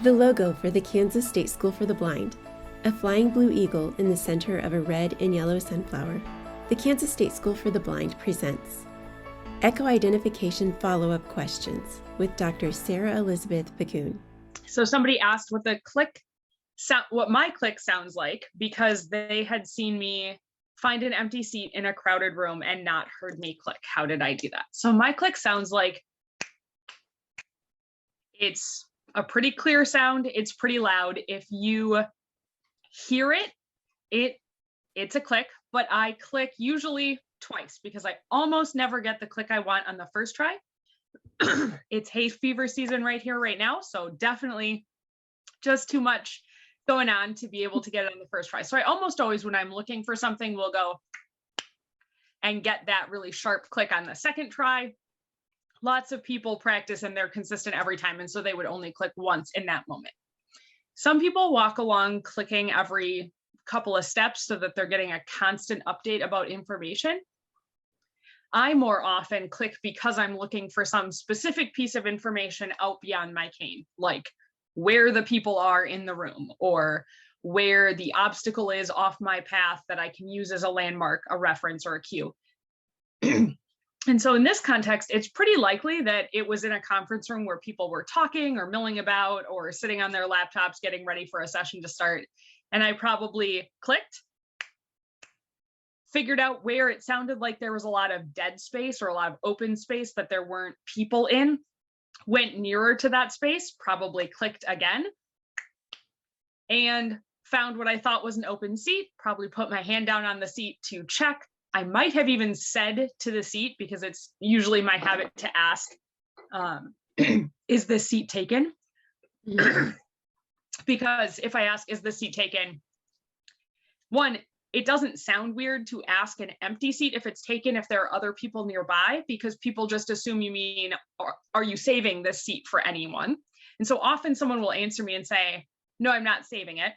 The logo for the Kansas State School for the Blind, a flying blue eagle in the center of a red and yellow sunflower, the Kansas State School for the Blind presents Echoidentification Follow-Up Questions with Dr. Sarahelizabeth Baguhn. So somebody asked what my click sounds like because they had seen me find an empty seat in a crowded room and not heard me click. How did I do that? So my click sounds like, it's a pretty clear sound. It's pretty loud. If you hear it, it's a click, but I click usually twice because I almost never get the click I want on the first try. It's hay fever season right here, right now. So definitely just too much going on to be able to get it on the first try. So I almost always, when I'm looking for something, will go and get that really sharp click on the second try. Lots of people practice and they're consistent every time. And so they would only click once in that moment. Some people walk along clicking every couple of steps so that they're getting a constant update about information. I more often click because I'm looking for some specific piece of information out beyond my cane, like where the people are in the room or where the obstacle is off my path that I can use as a landmark, a reference, or a cue. And so in this context, it's pretty likely that it was in a conference room where people were talking or milling about or sitting on their laptops getting ready for a session to start. And I probably clicked, figured out where it sounded like there was a lot of dead space or a lot of open space that there weren't people in, went nearer to that space, probably clicked again, and found what I thought was an open seat, probably put my hand down on the seat to check. I might have even said to the seat, because it's usually my habit to ask, is this seat taken? Because if I ask, is this seat taken? One, it doesn't sound weird to ask an empty seat if it's taken, if there are other people nearby, because people just assume you mean, are you saving this seat for anyone? And so often someone will answer me and say, no, I'm not saving it.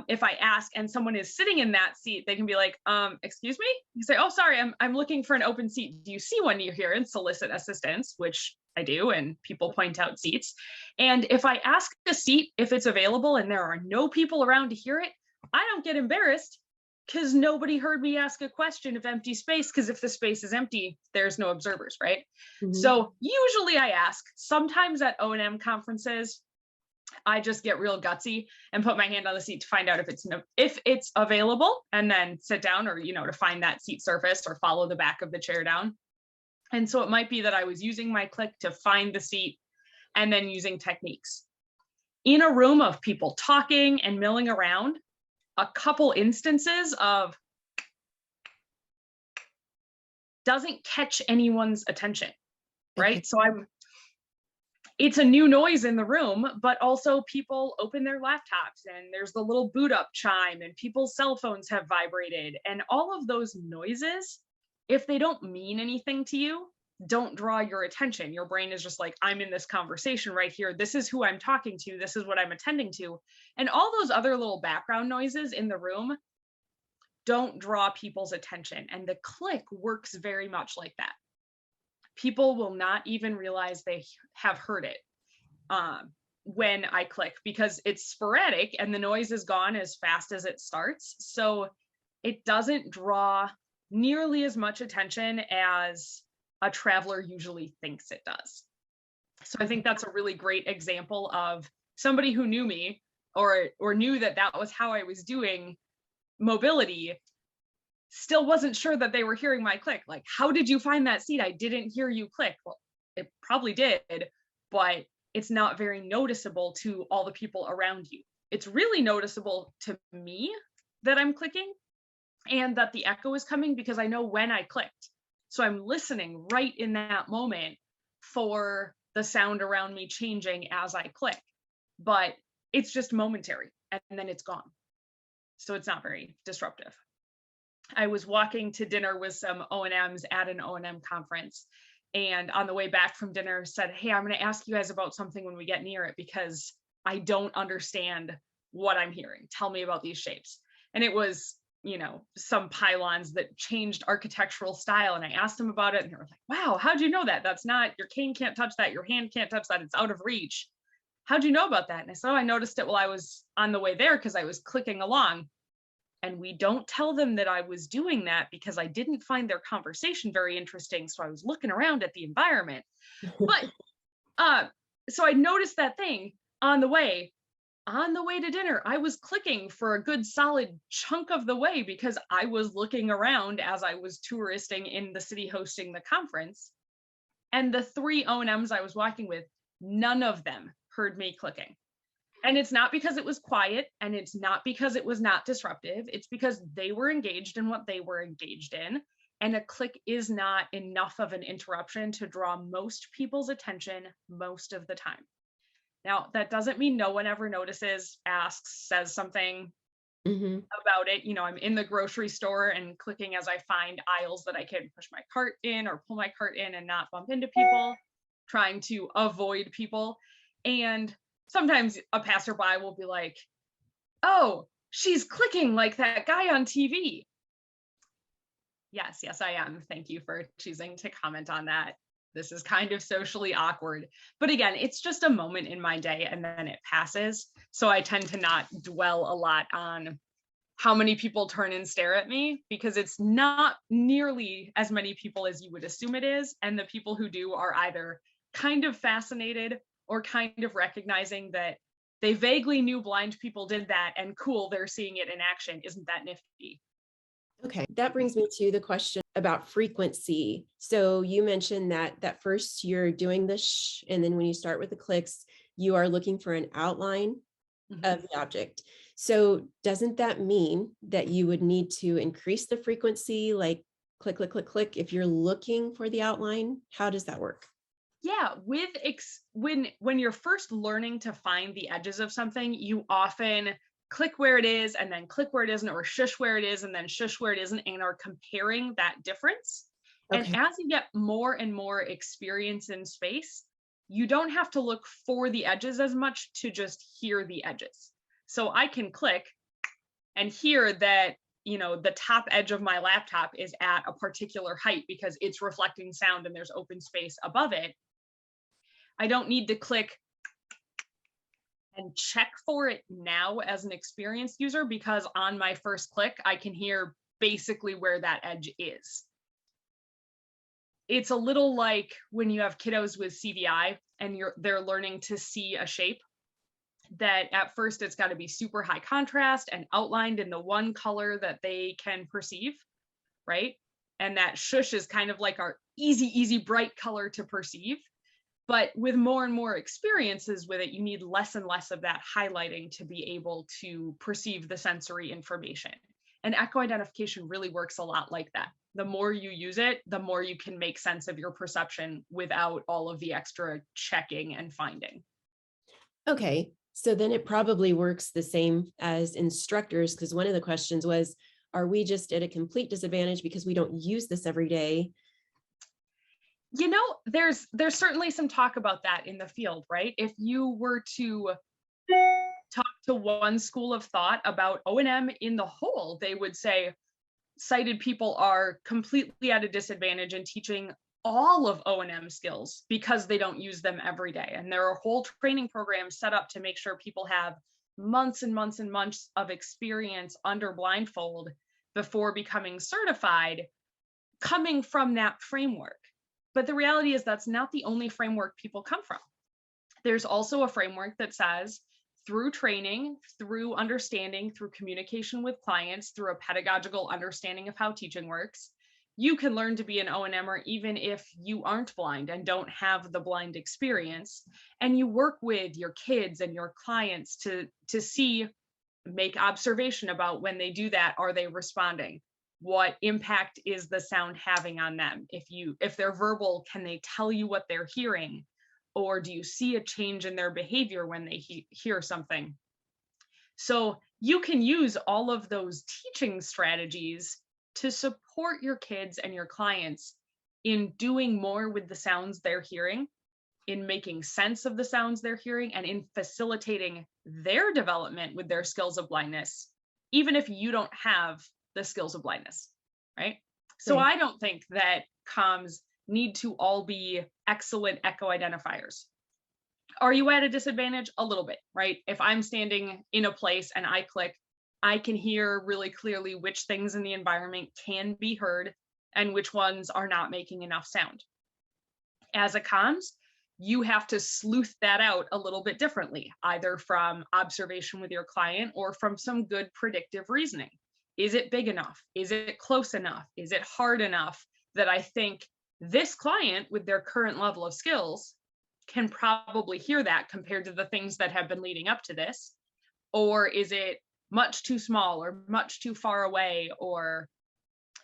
If I ask and someone is sitting in that seat, they can be like, excuse me? You say, oh, sorry, I'm looking for an open seat. Do you see one near here? And solicit assistance, which I do, and people point out seats. And if I ask a seat, if it's available and there are no people around to hear it, I don't get embarrassed because nobody heard me ask a question of empty space, because if the space is empty, there's no observers, right? Mm-hmm. So usually I ask. Sometimes at O&M conferences, I just get real gutsy and put my hand on the seat to find out if it's available, and then sit down, or, to find that seat surface or follow the back of the chair down. And so it might be that I was using my click to find the seat and then using techniques. In a room of people talking and milling around, a couple instances of doesn't catch anyone's attention, right? Okay. So it's a new noise in the room, but also people open their laptops and there's the little boot up chime and people's cell phones have vibrated, and all of those noises, if they don't mean anything to you, don't draw your attention. Your brain is just like, I'm in this conversation right here. This is who I'm talking to. This is what I'm attending to. And all those other little background noises in the room don't draw people's attention. And the click works very much like that. People will not even realize they have heard it when I click, because it's sporadic and the noise is gone as fast as it starts. So it doesn't draw nearly as much attention as a traveler usually thinks it does. So I think that's a really great example of somebody who knew me or knew that that was how I was doing mobility, still wasn't sure that they were hearing my click. Like, how did you find that seat? I didn't hear you click. Well, it probably did, but it's not very noticeable to all the people around you. It's really noticeable to me that I'm clicking and that the echo is coming, because I know when I clicked. So I'm listening right in that moment for the sound around me changing as I click, but it's just momentary and then it's gone. So it's not very disruptive. I was walking to dinner with some O&Ms at an O&M conference, and on the way back from dinner said, hey, I'm going to ask you guys about something when we get near it, because I don't understand what I'm hearing. Tell me about these shapes. And it was, some pylons that changed architectural style. And I asked them about it, and they were like, wow, how'd you know that? That's not, your cane can't touch that. Your hand can't touch that. It's out of reach. how'd you know about that? And I said, oh, I noticed it while I was on the way there because I was clicking along. And we don't tell them that I was doing that because I didn't find their conversation very interesting. So I was looking around at the environment. But so I noticed that thing on the way. On the way to dinner, I was clicking for a good solid chunk of the way because I was looking around as I was touristing in the city hosting the conference. And the 3 O&Ms I was walking with, none of them heard me clicking. And it's not because it was quiet, and it's not because it was not disruptive. It's because they were engaged in what they were engaged in. And a click is not enough of an interruption to draw most people's attention most of the time. Now, that doesn't mean no one ever notices, asks, says something about it. I'm in the grocery store and clicking as I find aisles that I can push my cart in or pull my cart in and not bump into people, trying to avoid people. And sometimes a passerby will be like, oh, she's clicking like that guy on TV. Yes, I am. Thank you for choosing to comment on that. This is kind of socially awkward. But again, it's just a moment in my day and then it passes. So I tend to not dwell a lot on how many people turn and stare at me, because it's not nearly as many people as you would assume it is. And the people who do are either kind of fascinated or kind of recognizing that they vaguely knew blind people did that and cool, they're seeing it in action. Isn't that nifty? Okay, that brings me to the question about frequency. So you mentioned that first you're doing the shh, and then when you start with the clicks, you are looking for an outline of the object. So doesn't that mean that you would need to increase the frequency, like click, click, click, click, if you're looking for the outline? How does that work? Yeah, when you're first learning to find the edges of something, you often click where it is and then click where it isn't, or shush where it is and then shush where it isn't, and are comparing that difference. Okay. And as you get more and more experience in space, you don't have to look for the edges as much to just hear the edges. So I can click and hear that, the top edge of my laptop is at a particular height because it's reflecting sound and there's open space above it. I don't need to click and check for it now as an experienced user, because on my first click, I can hear basically where that edge is. It's a little like when you have kiddos with CVI and they're learning to see a shape, that at first it's got to be super high contrast and outlined in the one color that they can perceive, right? And that shush is kind of like our easy, bright color to perceive. But with more and more experiences with it, you need less and less of that highlighting to be able to perceive the sensory information. And echo identification really works a lot like that. The more you use it, the more you can make sense of your perception without all of the extra checking and finding. Okay, so then it probably works the same as instructors, because one of the questions was, are we just at a complete disadvantage because we don't use this every day? There's certainly some talk about that in the field, right? If you were to talk to one school of thought about O&M in the whole, they would say sighted people are completely at a disadvantage in teaching all of O&M skills because they don't use them every day. And there are whole training programs set up to make sure people have months and months and months of experience under blindfold before becoming certified, coming from that framework. But the reality is that's not the only framework people come from. There's also a framework that says through training, through understanding, through communication with clients, through a pedagogical understanding of how teaching works, you can learn to be an O&Mer even if you aren't blind and don't have the blind experience. And you work with your kids and your clients to see, make observation about when they do that, are they responding? What impact is the sound having on them? If they're verbal, can they tell you what they're hearing? Or do you see a change in their behavior when they hear something? So you can use all of those teaching strategies to support your kids and your clients in doing more with the sounds they're hearing, in making sense of the sounds they're hearing, and in facilitating their development with their skills of blindness, even if you don't have the skills of blindness, right? So I don't think that comms need to all be excellent echo identifiers. Are you at a disadvantage? A little bit, right? If I'm standing in a place and I click, I can hear really clearly which things in the environment can be heard and which ones are not making enough sound. As a comms, you have to sleuth that out a little bit differently, either from observation with your client or from some good predictive reasoning. Is it big enough? Is it close enough? Is it hard enough that I think this client with their current level of skills can probably hear that compared to the things that have been leading up to this? Or is it much too small or much too far away or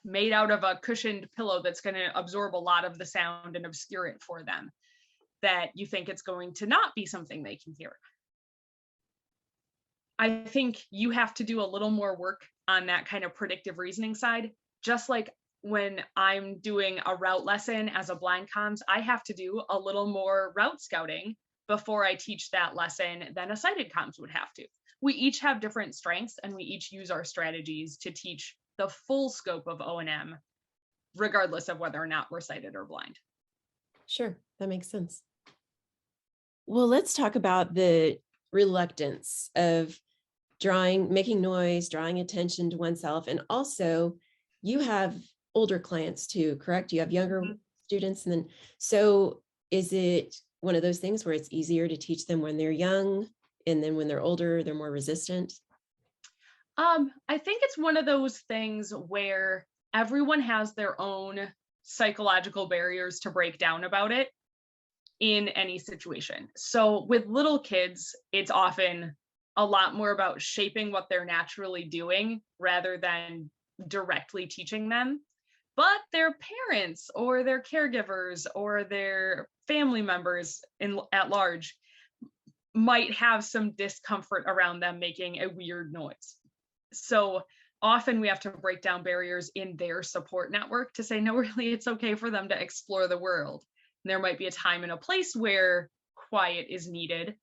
made out of a cushioned pillow that's going to absorb a lot of the sound and obscure it for them, that you think it's going to not be something they can hear? I think you have to do a little more work on that kind of predictive reasoning side. Just like when I'm doing a route lesson as a blind comms, I have to do a little more route scouting before I teach that lesson than a sighted comms would have to. We each have different strengths and we each use our strategies to teach the full scope of O&M, regardless of whether or not we're sighted or blind. Sure, that makes sense. Well, let's talk about the reluctance of making noise, drawing attention to oneself. And also you have older clients too, correct? You have younger students. And then, so is it one of those things where it's easier to teach them when they're young and then when they're older, they're more resistant? I think it's one of those things where everyone has their own psychological barriers to break down about it in any situation. So with little kids, it's often a lot more about shaping what they're naturally doing rather than directly teaching them. But their parents or their caregivers or their family members at large might have some discomfort around them making a weird noise. So often we have to break down barriers in their support network to say, no, really, it's okay for them to explore the world. And there might be a time and a place where quiet is needed.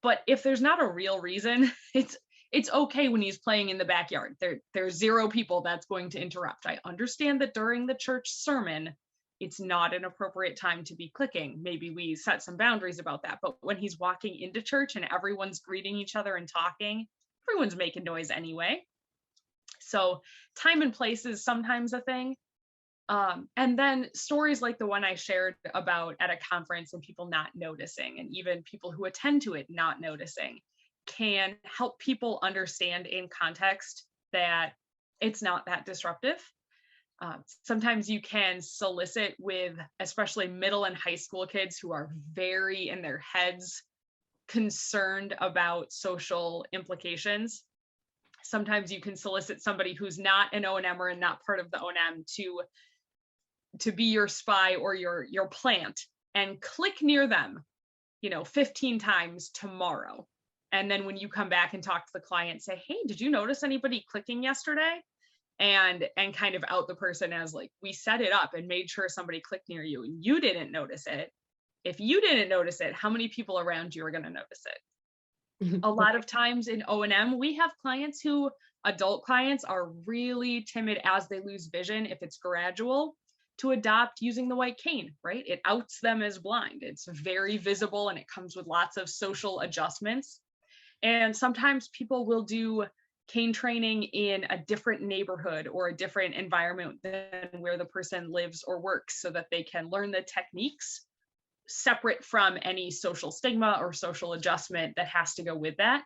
But if there's not a real reason, it's okay when he's playing in the backyard. There's zero people that's going to interrupt. I understand that during the church sermon, it's not an appropriate time to be clicking. Maybe we set some boundaries about that. But when he's walking into church and everyone's greeting each other and talking, everyone's making noise anyway. So time and place is sometimes a thing. And then stories like the one I shared about at a conference and people not noticing, and even people who attend to it not noticing, can help people understand in context that it's not that disruptive. Sometimes you can solicit with especially middle and high school kids who are very in their heads concerned about social implications. Sometimes you can solicit somebody who's not an O&Mer and not part of the O&M to be your spy or your plant and click near them, 15 times tomorrow. And then when you come back and talk to the client, say, hey, did you notice anybody clicking yesterday? And kind of out the person as like, we set it up and made sure somebody clicked near you and you didn't notice it. If you didn't notice it, how many people around you are going to notice it? A lot of times in O&M, we have clients who, adult clients, are really timid as they lose vision, if it's gradual, to adopt using the white cane, right? It outs them as blind. It's very visible and it comes with lots of social adjustments. And sometimes people will do cane training in a different neighborhood or a different environment than where the person lives or works so that they can learn the techniques separate from any social stigma or social adjustment that has to go with that.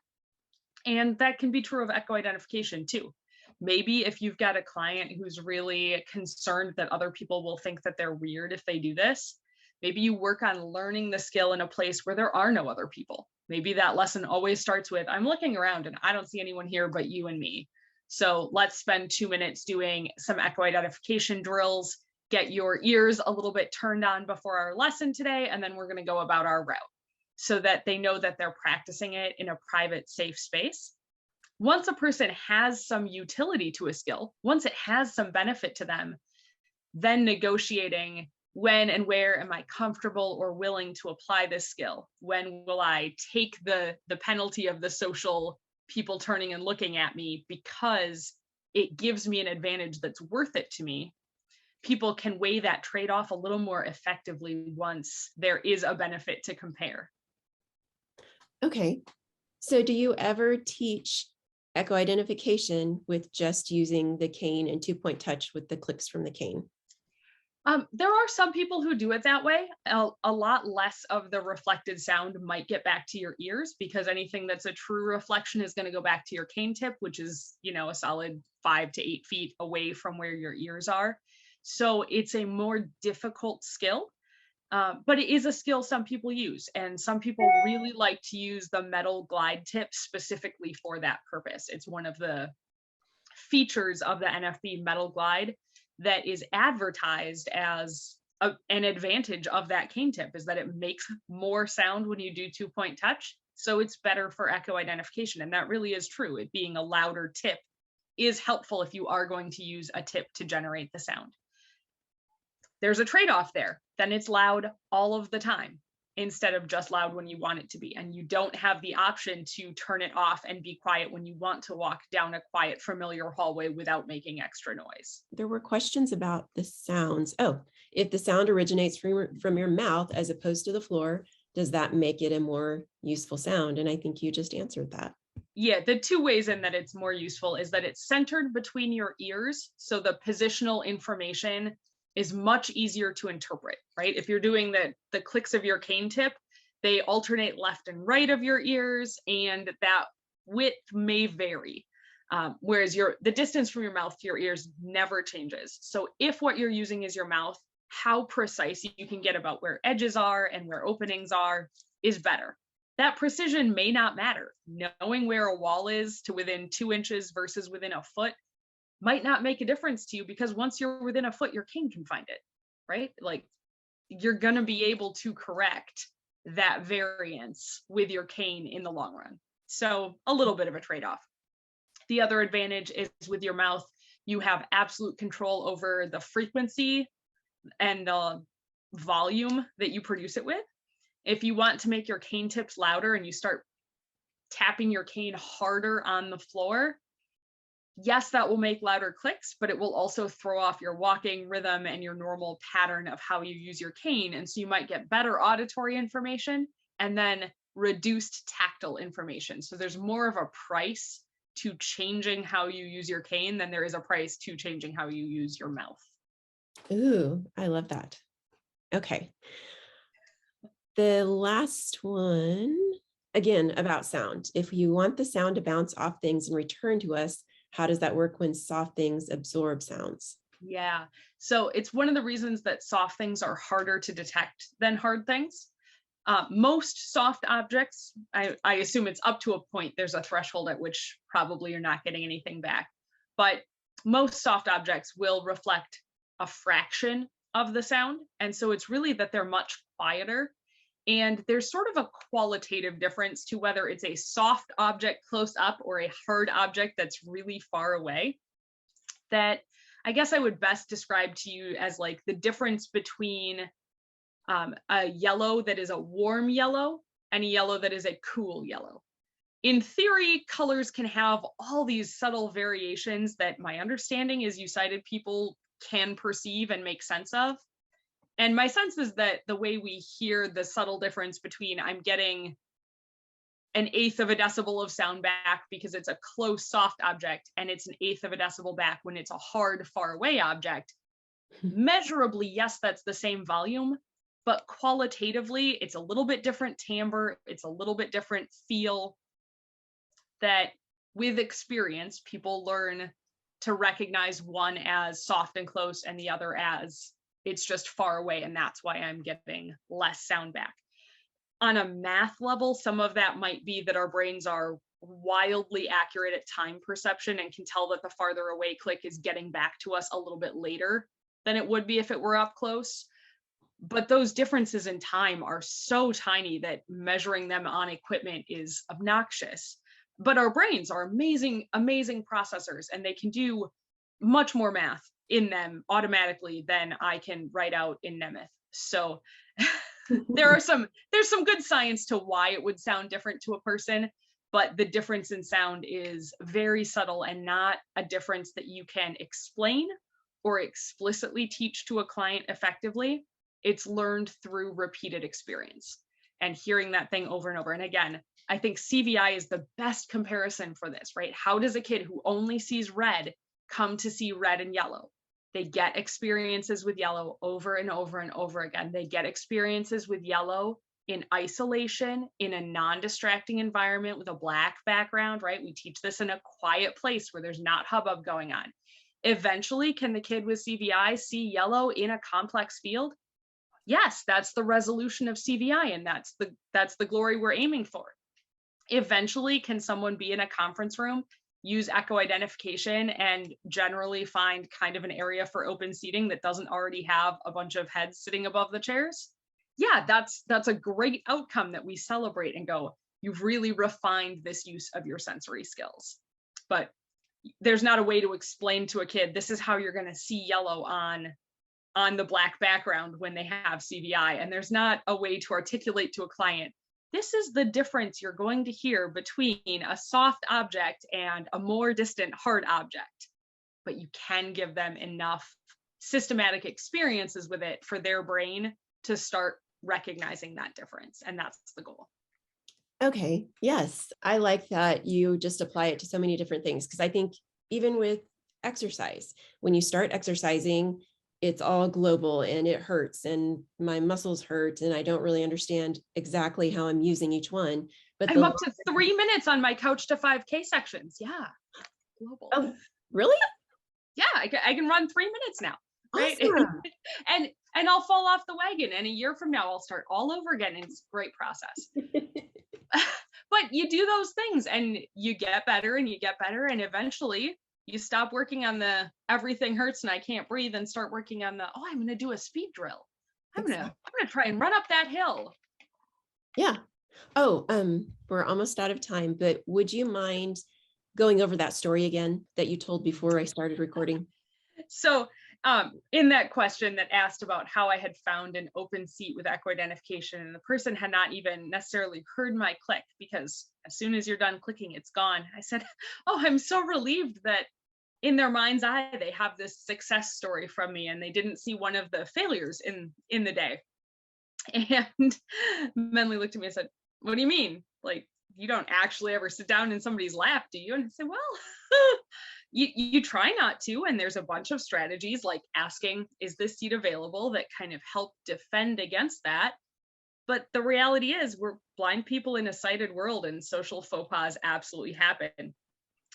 And that can be true of echo-identification too. Maybe if you've got a client who's really concerned that other people will think that they're weird if they do this, maybe you work on learning the skill in a place where there are no other people. Maybe that lesson always starts with, I'm looking around and I don't see anyone here but you and me. So let's spend 2 minutes doing some echo-identification drills, get your ears a little bit turned on before our lesson today, and then we're going to go about our route so that they know that they're practicing it in a private, safe space. Once a person has some utility to a skill, once it has some benefit to them, then negotiating when and where am I comfortable or willing to apply this skill? When will I take the penalty of the social people turning and looking at me because it gives me an advantage that's worth it to me? People can weigh that trade-off a little more effectively once there is a benefit to compare. Okay. So do you ever teach echo identification with just using the cane and 2-point touch with the clicks from the cane? There are some people who do it that way. A lot less of the reflected sound might get back to your ears because anything that's a true reflection is going to go back to your cane tip, which is, a solid 5 to 8 feet away from where your ears are. So it's a more difficult skill, but it is a skill some people use. And some people really like to use the metal glide tip specifically for that purpose. It's one of the features of the NFB metal glide that is advertised as an advantage of that cane tip, is that it makes more sound when you do 2-point touch. So it's better for echo identification. And that really is true. It being a louder tip is helpful if you are going to use a tip to generate the sound. There's a trade-off there. Then it's loud all of the time instead of just loud when you want it to be. And you don't have the option to turn it off and be quiet when you want to walk down a quiet, familiar hallway without making extra noise. There were questions about the sounds. Oh, if the sound originates from your mouth as opposed to the floor, does that make it a more useful sound? And I think you just answered that. Yeah, the two ways in that it's more useful is that it's centered between your ears. So the positional information is much easier to interpret, right? If you're doing the clicks of your cane tip, they alternate left and right of your ears, and that width may vary. Whereas the distance from your mouth to your ears never changes. So if what you're using is your mouth, how precise you can get about where edges are and where openings are is better. That precision may not matter. Knowing where a wall is to within 2 inches versus within a foot might not make a difference to you, because once you're within a foot, your cane can find it, right? Like, you're going to be able to correct that variance with your cane in the long run. So a little bit of a trade-off. The other advantage is with your mouth, you have absolute control over the frequency and the volume that you produce it with. If you want to make your cane tips louder and you start tapping your cane harder on the floor, yes, that will make louder clicks, but it will also throw off your walking rhythm and your normal pattern of how you use your cane. And so you might get better auditory information and then reduced tactile information. So there's more of a price to changing how you use your cane than there is a price to changing how you use your mouth. Ooh, I love that. Okay. The last one, again, about sound. If you want the sound to bounce off things and return to us, how does that work when soft things absorb sounds? Yeah, so it's one of the reasons that soft things are harder to detect than hard things. Most soft objects, I assume it's up to a point, there's a threshold at which probably you're not getting anything back, but most soft objects will reflect a fraction of the sound. And so it's really that they're much quieter. And there's sort of a qualitative difference to whether it's a soft object close up or a hard object that's really far away, that I guess I would best describe to you as like the difference between a yellow that is a warm yellow and a yellow that is a cool yellow. In theory, colors can have all these subtle variations that my understanding is you sighted people can perceive and make sense of. And my sense is that the way we hear the subtle difference between I'm getting 1/8 of a decibel of sound back because it's a close soft object, and it's 1/8 of a decibel back when it's a hard far away object, measurably, yes, that's the same volume, but qualitatively, it's a little bit different timbre, it's a little bit different feel, that with experience, people learn to recognize one as soft and close and the other as it's just far away, and that's why I'm getting less sound back. On a math level, some of that might be that our brains are wildly accurate at time perception and can tell that the farther away click is getting back to us a little bit later than it would be if it were up close. But those differences in time are so tiny that measuring them on equipment is obnoxious. But our brains are amazing, amazing processors, and they can do much more math in them automatically than I can write out in Nemeth. So there's some good science to why it would sound different to a person, but the difference in sound is very subtle and not a difference that you can explain or explicitly teach to a client effectively. It's learned through repeated experience and hearing that thing over and over. And again, I think CVI is the best comparison for this, right? How does a kid who only sees red come to see red and yellow? They get experiences with yellow over and over and over again. They get experiences with yellow in isolation, in a non-distracting environment with a black background, right? We teach this in a quiet place where there's not hubbub going on. Eventually, can the kid with CVI see yellow in a complex field? Yes, that's the resolution of CVI, and that's the glory we're aiming for. Eventually, can someone be in a conference room, use echo-identification, and generally find kind of an area for open seating that doesn't already have a bunch of heads sitting above the chairs? Yeah, that's a great outcome that we celebrate and go, you've really refined this use of your sensory skills. But there's not a way to explain to a kid, this is how you're going to see yellow on the black background when they have CVI. And there's not a way to articulate to a client, this is the difference you're going to hear between a soft object and a more distant hard object. But you can give them enough systematic experiences with it for their brain to start recognizing that difference. And that's the goal. Okay. Yes. I like that you just apply it to so many different things. Because I think even with exercise, when you start exercising, it's all global and it hurts and my muscles hurt and I don't really understand exactly how I'm using each one. But I'm up to 3 minutes on my couch to 5K sections. Yeah. Global. Oh, really? Yeah. I can run 3 minutes now. Right. Awesome. and I'll fall off the wagon. And a year from now, I'll start all over again. And it's a great process. But you do those things and you get better and you get better. And eventually you stop working on the everything hurts and I can't breathe and start working on the, oh, I'm going to do a speed drill. I'm going to try and run up that hill. Yeah. Oh, we're almost out of time, but would you mind going over that story again that you told before I started recording? So in that question that asked about how I had found an open seat with echo-identification, and the person had not even necessarily heard my click, because as soon as you're done clicking, it's gone. I said, oh, I'm so relieved that in their mind's eye, they have this success story from me and they didn't see one of the failures in the day. And Menley looked at me and said, what do you mean? Like, you don't actually ever sit down in somebody's lap, do you? And I said, well, you try not to. And there's a bunch of strategies like asking, is this seat available, that kind of help defend against that. But the reality is we're blind people in a sighted world and social faux pas absolutely happen.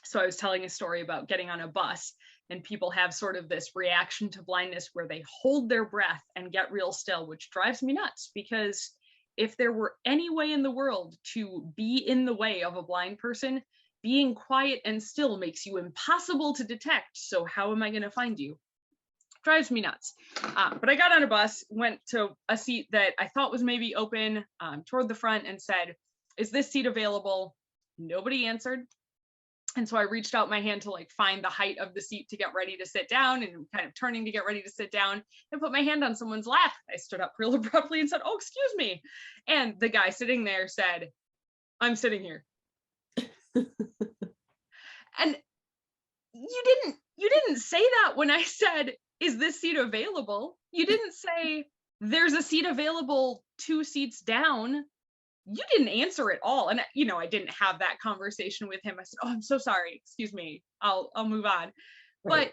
So I was telling a story about getting on a bus and people have sort of this reaction to blindness where they hold their breath and get real still, which drives me nuts, because if there were any way in the world to be in the way of a blind person, being quiet and still makes you impossible to detect. So how am I going to find you? Drives me nuts. But I got on a bus, went to a seat that I thought was maybe open toward the front and said, is this seat available? Nobody answered. And so I reached out my hand to like find the height of the seat to get ready to sit down, and kind of turning to get ready to sit down and put my hand on someone's lap. I stood up real abruptly and said, oh, excuse me. And the guy sitting there said, I'm sitting here. And you didn't say that when I said, is this seat available? You didn't say there's a seat available 2 seats down. You didn't answer at all. And, you know, I didn't have that conversation with him. I said, oh, I'm so sorry. Excuse me. I'll move on. Right. But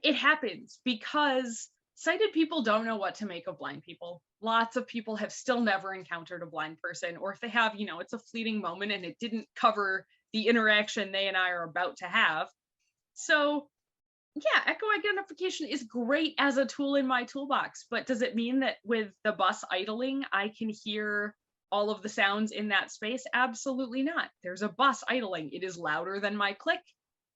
it happens because sighted people don't know what to make of blind people. Lots of people have still never encountered a blind person, or if they have, you know, it's a fleeting moment and it didn't cover the interaction they and I are about to have. So yeah, echo-identification is great as a tool in my toolbox, but does it mean that with the bus idling, I can hear all of the sounds in that space? Absolutely not. There's a bus idling. It is louder than my click,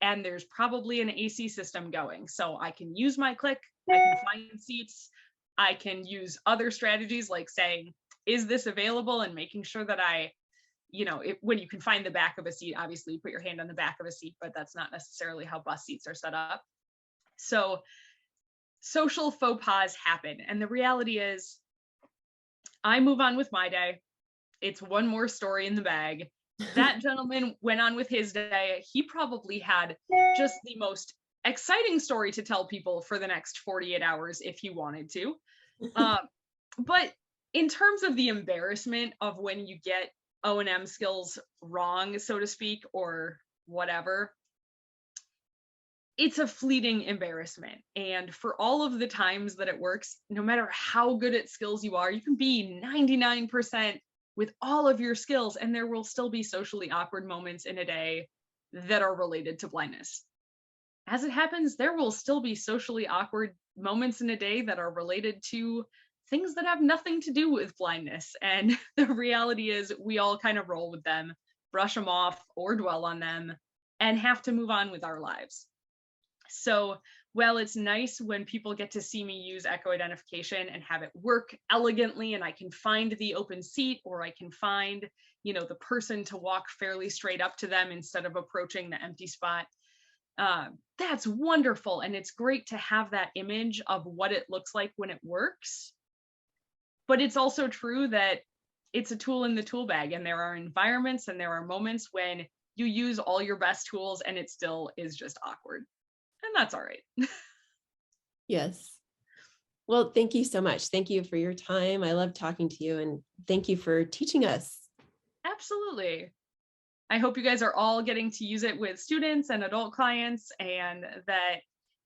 and there's probably an AC system going. So I can use my click, I can find seats, I can use other strategies like saying, is this available? And making sure that I, you know, when you can find the back of a seat, obviously you put your hand on the back of a seat, but that's not necessarily how bus seats are set up. So social faux pas happen. And the reality is I move on with my day. It's one more story in the bag. That gentleman went on with his day. He probably had just the most exciting story to tell people for the next 48 hours if he wanted to. But in terms of the embarrassment of when you get O&M skills wrong, so to speak, or whatever, it's a fleeting embarrassment. And for all of the times that it works, no matter how good at skills you are, you can be 99% with all of your skills, and there will still be socially awkward moments in a day that are related to blindness. As it happens, there will still be socially awkward moments in a day that are related to things that have nothing to do with blindness. And the reality is, we all kind of roll with them, brush them off, or dwell on them, and have to move on with our lives. So, while it's nice when people get to see me use echo identification and have it work elegantly, and I can find the open seat, or I can find, the person to walk fairly straight up to them instead of approaching the empty spot, that's wonderful. And it's great to have that image of what it looks like when it works. But it's also true that it's a tool in the tool bag, and there are environments and there are moments when you use all your best tools and it still is just awkward. And that's all right. Yes. Well, thank you so much. Thank you for your time. I love talking to you, and thank you for teaching us. Absolutely. I hope you guys are all getting to use it with students and adult clients, and that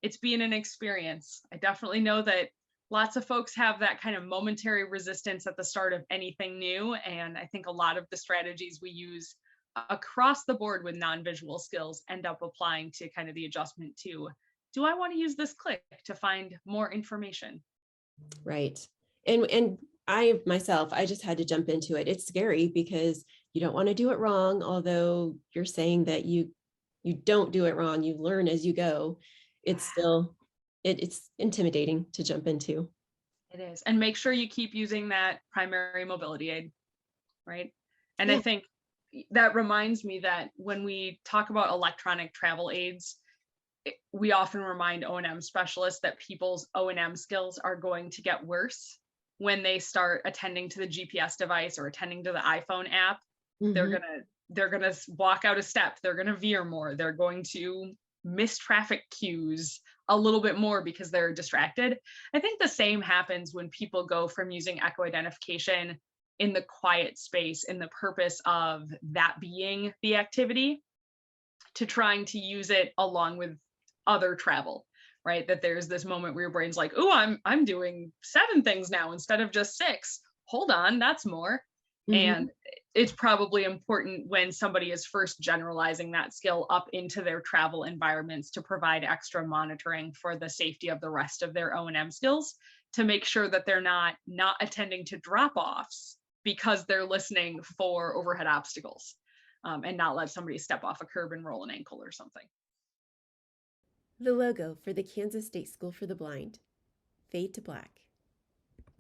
it's being an experience. I definitely know that lots of folks have that kind of momentary resistance at the start of anything new. And I think a lot of the strategies we use across the board with non-visual skills end up applying to kind of the adjustment to, do I want to use this click to find more information? Right. And I myself, I just had to jump into it. It's scary because you don't want to do it wrong, although you're saying that you don't do it wrong, you learn as you go. It's still it's intimidating to jump into. It is. And make sure you keep using that primary mobility aid, right? And I Yeah. think that reminds me that when we talk about electronic travel aids, we often remind O&M specialists that people's O&M skills are going to get worse when they start attending to the GPS device or attending to the iPhone app. They're Mhm. gonna they're gonna walk out a step. They're gonna veer more. They're going to miss traffic cues a little bit more because they're distracted. I think the same happens when people go from using echo identification in the quiet space, in the purpose of that being the activity, to trying to use it along with other travel, right? That there's this moment where your brain's like, "Oh, I'm doing 7 things now instead of just 6. Hold on, that's more." Mhm. And it's probably important when somebody is first generalizing that skill up into their travel environments to provide extra monitoring for the safety of the rest of their O&M skills, to make sure that they're not attending to drop-offs because they're listening for overhead obstacles, and not let somebody step off a curb and roll an ankle or something. The logo for the Kansas State School for the Blind. Fade to black.